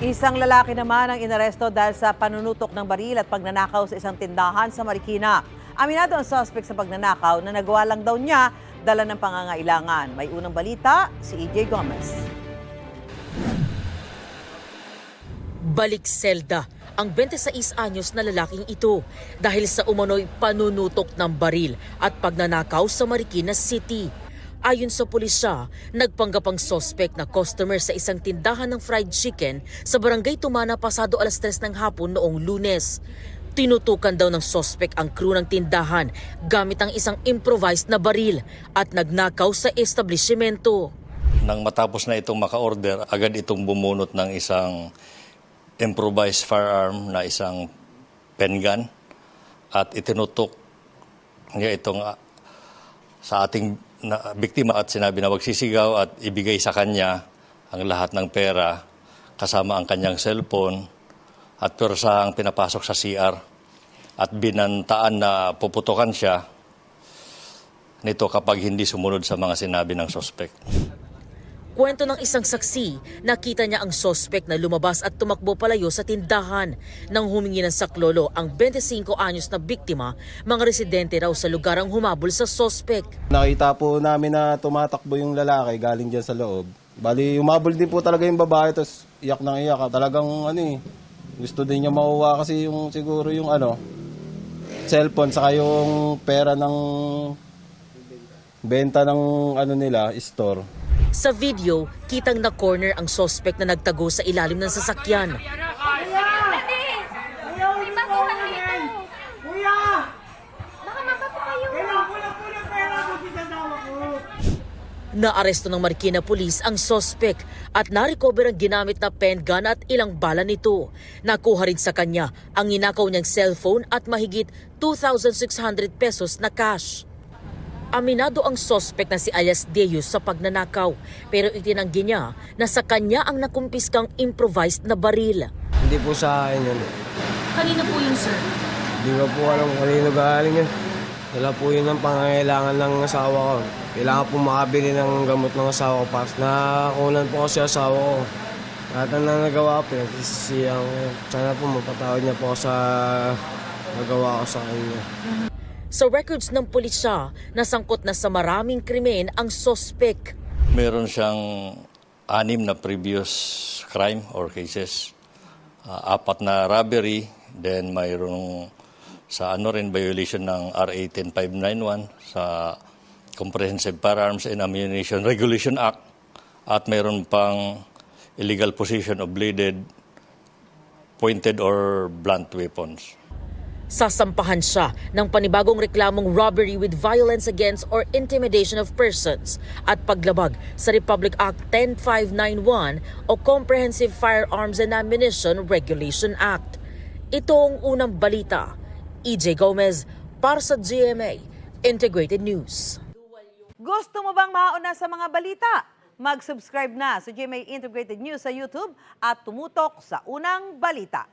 Isang lalaki naman ang inaresto dahil sa panunutok ng baril at pagnanakaw sa isang tindahan sa Marikina. Aminado ang suspect sa pagnanakaw na nagawa lang daw niya dala ng pangangailangan. May unang balita, si EJ Gomez. Balik selda ang 26 anyos na lalaking ito dahil sa umano'y panunutok ng baril at pagnanakaw sa Marikina City. Ayon sa pulisya, nagpanggap ang suspect na customer sa isang tindahan ng fried chicken sa barangay Tumana pasado alas 3 ng hapon noong Lunes. Tinutukan daw ng suspect ang crew ng tindahan gamit ang isang improvised na baril at nagnakaw sa establishmento. Nang matapos na itong maka-order, agad itong bumunot ng isang improvised firearm na isang pen gun at itinutok niya itong sa ating biktima at sinabi na magsisigaw at ibigay sa kanya ang lahat ng pera kasama ang kanyang cellphone at persahang pinapasok sa CR at binantaan na puputukan siya nito kapag hindi sumunod sa mga sinabi ng suspect. Kwento ng isang saksi, nakita niya ang suspect na lumabas at tumakbo palayo sa tindahan. Nang humingi ng saklolo ang 25 anyos na biktima, mga residente raw sa lugar ang humabol sa suspect. Nakita po namin na tumatakbo yung lalaki galing dyan sa loob. Bali, umabol din po talaga yung babae, tapos iyak ng iyak. Talagang gusto din niya makuha kasi yung siguro yung cellphone saka yung pera ng benta ng nila, store. Sa video, kitang na-corner ang suspect na nagtago sa ilalim ng sasakyan. Naaresto ng Marikina Police ang suspect at narecover ang ginamit na pen gun at ilang bala nito. Nakuha rin sa kanya ang ninakaw niyang cellphone at mahigit 2,600 pesos na cash. Aminado ang suspect na si alias Deus sa pagnanakaw pero itinanggi niya na sa kanya ang nakumpiskang improvised na baril. Hindi po sa akin yun. Kanina po yun, sir? Hindi ko po alam kung kanino galing yun. Wala po yun ang pangangailangan ng asawa ko. Kailangan po makabili ng gamot ng asawa ko. Pas nakunan po kasi asawa ko. Lahat na nagawa ko, pinagsisiyang ko. Sana po mapatawad niya po sa nagawa ko sa kanya. Sa records ng pulisya, nasangkot na sa maraming krimen ang suspect. Meron siyang 6 na previous crime or cases. 4 na robbery, then mayroong sa violation ng RA 10591 sa Comprehensive Firearms and Ammunition Regulation Act at mayroon pang illegal possession of bladed, pointed or blunt weapons. Sasampahan siya ng panibagong reklamong robbery with violence against or intimidation of persons at paglabag sa Republic Act 10591 o Comprehensive Firearms and Ammunition Regulation Act. Ito ang unang balita. EJ Gomez para sa GMA Integrated News. Gusto mo bang mauna sa mga balita? Mag-subscribe na sa GMA Integrated News sa YouTube at tumutok sa unang balita.